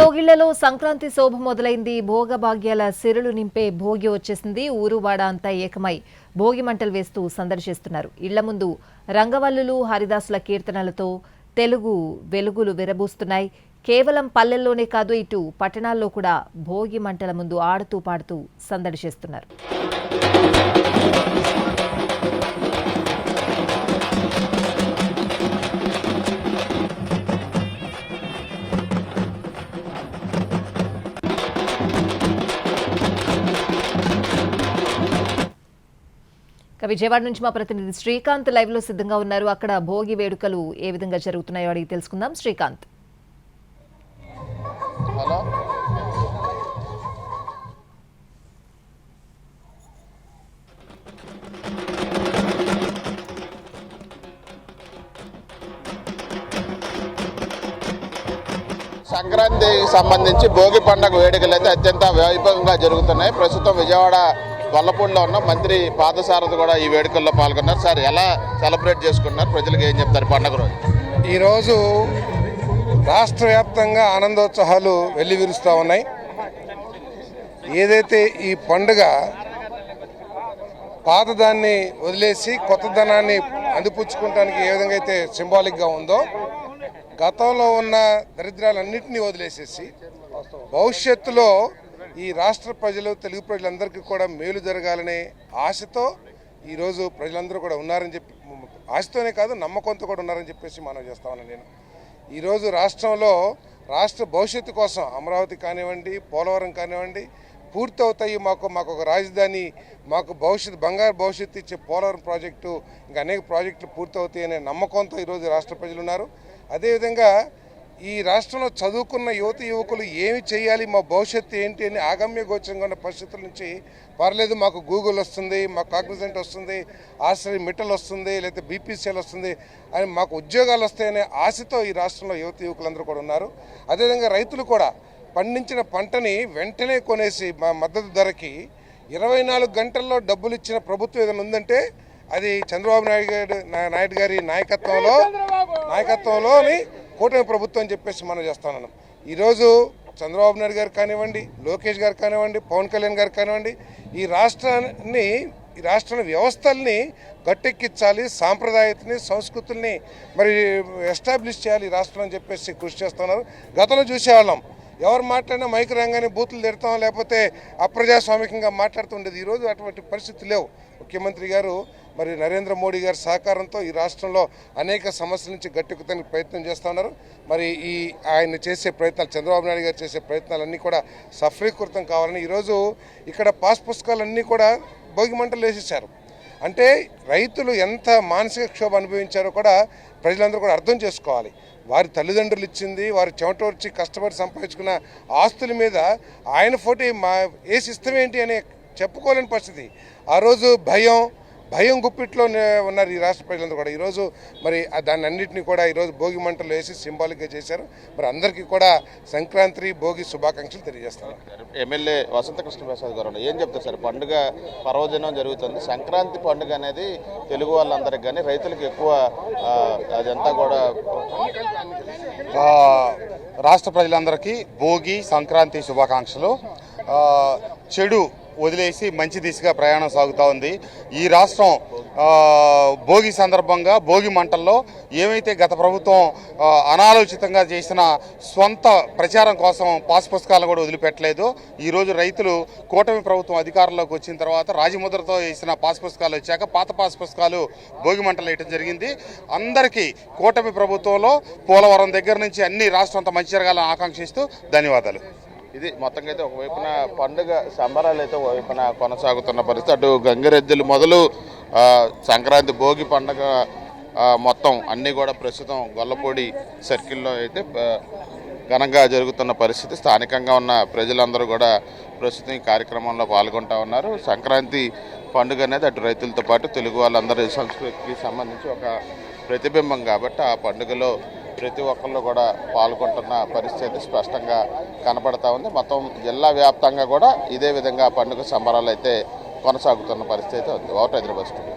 లోగిళ్లలో సంక్రాంతి శోభ మొదలైంది. భోగభాగ్యాల సిరులు నింపే భోగి వచ్చేసింది. ఊరువాడ అంతా ఏకమై భోగి మంటలు వేస్తూ సందడి చేస్తున్నారు. ఇళ్ల ముందు రంగవల్లులు, హరిదాసుల కీర్తనలతో తెలుగు వెలుగులు విరబూస్తున్నాయి. కేవలం పల్లెల్లోనే కాదు, ఇటు పట్టణాల్లో కూడా భోగి మంటల ముందు ఆడుతూ పాడుతూ సందడి చేస్తున్నారు. విజయవాడ నుంచి మా ప్రతినిధి శ్రీకాంత్ లైవ్ లో సిద్ధంగా ఉన్నారు. అక్కడ భోగి వేడుకలు ఏ విధంగా జరుగుతున్నాయో అడిగి తెలుసుకుందాం. శ్రీకాంత్. సంక్రాంతికి సంబంధించి భోగి పండుగ వేడుకలు అయితే అత్యంత వైభవంగా జరుగుతున్నాయి. ప్రస్తుతం విజయవాడ గొల్లపూడిలో ఉన్న మంత్రి పాదసారథి కూడా ఈ వేడుకల్లో పాల్గొన్నారు. సార్, ఎలా సెలబ్రేట్ చేసుకున్నారు? ప్రజలకు ఏం చెప్తారు పండుగ రోజు? ఈరోజు రాష్ట్ర వ్యాప్తంగా ఆనందోత్సాహాలు వెల్లివిరుస్తూ ఉన్నాయి. ఏదైతే ఈ పండుగ పాతదాన్ని వదిలేసి కొత్తదనాన్ని అందిపుచ్చుకోవడానికి ఏ విధంగా అయితే సింబాలిక్గా ఉందో, గతంలో ఉన్న దరిద్రాలన్నింటినీ వదిలేసేసి భవిష్యత్తులో ఈ రాష్ట్ర ప్రజలు, తెలుగు ప్రజలందరికీ కూడా మేలు జరగాలనే ఆశతో ఈరోజు ప్రజలందరూ కూడా ఉన్నారని చెప్పి, ఆశతోనే కాదు నమ్మకంతో కూడా ఉన్నారని చెప్పేసి మనం చేస్తామని నేను ఈరోజు రాష్ట్రంలో రాష్ట్ర భవిష్యత్తు కోసం అమరావతి కానివ్వండి, పోలవరం కానివ్వండి పూర్తవుతాయి. మాకు ఒక రాజధాని, మాకు బంగారు భవిష్యత్తు ఇచ్చే పోలవరం ప్రాజెక్టు, ఇంకా అనేక ప్రాజెక్టులు పూర్తవుతాయి అనే నమ్మకంతో ఈరోజు రాష్ట్ర ప్రజలు ఉన్నారు. అదేవిధంగా ఈ రాష్ట్రంలో చదువుకున్న యువకులు ఏమి చేయాలి, మా భవిష్యత్తు ఏంటి అని ఆగమ్య గోచరంగా ఉన్న పరిస్థితుల నుంచి పర్లేదు మాకు గూగుల్ వస్తుంది, మాకు కాగ్నిజెంట్ వస్తుంది, ఆశ్రయ మిట్టల్ వస్తుంది, లేకపోతే బీపీసీఎల్ వస్తుంది అని మాకు ఉద్యోగాలు వస్తాయనే ఆశతో ఈ రాష్ట్రంలో యువకులందరూ కూడా ఉన్నారు. అదేవిధంగా రైతులు కూడా పండించిన పంటని వెంటనే కొనేసి మా మద్దతు ధరకి 24 గంటల్లో డబ్బులు ఇచ్చిన ప్రభుత్వం ఏదైనా ఉందంటే అది చంద్రబాబు నాయుడు గారి నాయకత్వంలోని కూటమి ప్రభుత్వం అని చెప్పేసి మనం చేస్తున్నాం. ఈరోజు చంద్రబాబు నాయుడు గారు కానివ్వండి, లోకేష్ గారు కానివ్వండి, పవన్ కళ్యాణ్ గారు కానివ్వండి, ఈ రాష్ట్ర వ్యవస్థల్ని గట్టెక్కించాలి, సాంప్రదాయతని, సంస్కృతుల్ని మరి ఎస్టాబ్లిష్ చేయాలి ఈ రాష్ట్రం అని చెప్పేసి కృషి చేస్తున్నారు. గతంలో చూసేవాళ్ళం, ఎవరు మాట్లాడినా మైకు రంగానే బూతులు తిడతాం, లేకపోతే అప్రజాస్వామికంగా మాట్లాడుతుండేది. ఈరోజు అటువంటి పరిస్థితులు లేవు. ముఖ్యమంత్రి గారు మరి నరేంద్ర మోడీ గారి సహకారంతో ఈ రాష్ట్రంలో అనేక సమస్యల నుంచి గట్టెక్కుతానికి ప్రయత్నం చేస్తూ ఉన్నారు. మరి ఆయన చేసే ప్రయత్నాలు, చంద్రబాబు నాయుడు గారు చేసే ప్రయత్నాలన్నీ కూడా సఫలీకృతం కావాలని ఈరోజు ఇక్కడ పాస్ పుస్తకాలన్నీ కూడా భోగి మంటలు వేసేసారు. అంటే రైతులు ఎంత మానసిక క్షోభ అనుభవించారో కూడా ప్రజలందరూ కూడా అర్థం చేసుకోవాలి. వారి తల్లిదండ్రులు ఇచ్చింది, వారి చెమటోర్చి కష్టపడి సంపాదించుకున్న ఆస్తుల మీద ఆయన ఫోటో వేసి ఇష్టమేంటి అని చెప్పుకోలేని పరిస్థితి. ఆ రోజు భయం గుప్పిట్లో ఉన్నారు ఈ రాష్ట్ర ప్రజలందరూ కూడా. ఈరోజు మరి దాన్ని అన్నింటినీ కూడా ఈరోజు భోగి మంటలు వేసి సింబాలిక్గా చేశారు. మరి అందరికీ కూడా సంక్రాంతి భోగి శుభాకాంక్షలు తెలియజేస్తారు. ఎమ్మెల్యే వసంత కృష్ణ ప్రసాద్ గారు ఏం చెప్తారు సార్? పండుగ పర్వదినం జరుగుతుంది. సంక్రాంతి పండుగ అనేది తెలుగు వాళ్ళందరికీ కానీ రైతులకు ఎక్కువ, అదంతా కూడా రాష్ట్ర ప్రజలందరికీ భోగి సంక్రాంతి శుభాకాంక్షలు. చెడు వదిలేసి మంచి దిశగా ప్రయాణం సాగుతూ ఉంది ఈ రాష్ట్రం. భోగి సందర్భంగా భోగి మంటల్లో ఏమైతే గత ప్రభుత్వం అనాలోచితంగా చేసిన స్వంత ప్రచారం కోసం పాస్ పుస్తకాలను కూడా వదిలిపెట్టలేదు. ఈరోజు రైతులు కూటమి ప్రభుత్వం అధికారంలోకి వచ్చిన తర్వాత రాజముద్రతో వేసిన పాస్ పుస్తకాలు వచ్చాక పాత పాస్ పుస్తకాలు భోగి మంటలు వేయడం జరిగింది. అందరికీ కూటమి ప్రభుత్వంలో పోలవరం దగ్గర నుంచి అన్ని రాష్ట్రం అంతా మంచి జరగాలని ఆకాంక్షిస్తూ ధన్యవాదాలు. ఇది మొత్తంగా అయితే ఒకవైపున పండుగ సంబరాలు అయితే ఒకవైపున కొనసాగుతున్న పరిస్థితి. అటు గంగిరెద్దులు మొదలు సంక్రాంతి భోగి పండుగ మొత్తం అన్నీ కూడా ప్రస్తుతం గొల్లపూడి సర్కిల్లో అయితే ఘనంగా జరుగుతున్న పరిస్థితి. స్థానికంగా ఉన్న ప్రజలందరూ కూడా ప్రస్తుతం ఈ కార్యక్రమంలో పాల్గొంటూ ఉన్నారు. సంక్రాంతి పండుగ అనేది అటు రైతులతో పాటు తెలుగు వాళ్ళందరి సంస్కృతికి సంబంధించి ఒక ప్రతిబింబం కాబట్టి ఆ పండుగలో ప్రతి ఒక్కళ్ళు కూడా పాల్గొంటున్న పరిస్థితి స్పష్టంగా కనపడతా ఉంది. మొత్తం జిల్లా వ్యాప్తంగా కూడా ఇదే విధంగా పండుగ సంబరాలు అయితే కొనసాగుతున్న పరిస్థితి ఉంది. హైదరాబాద్ స్టూడియో.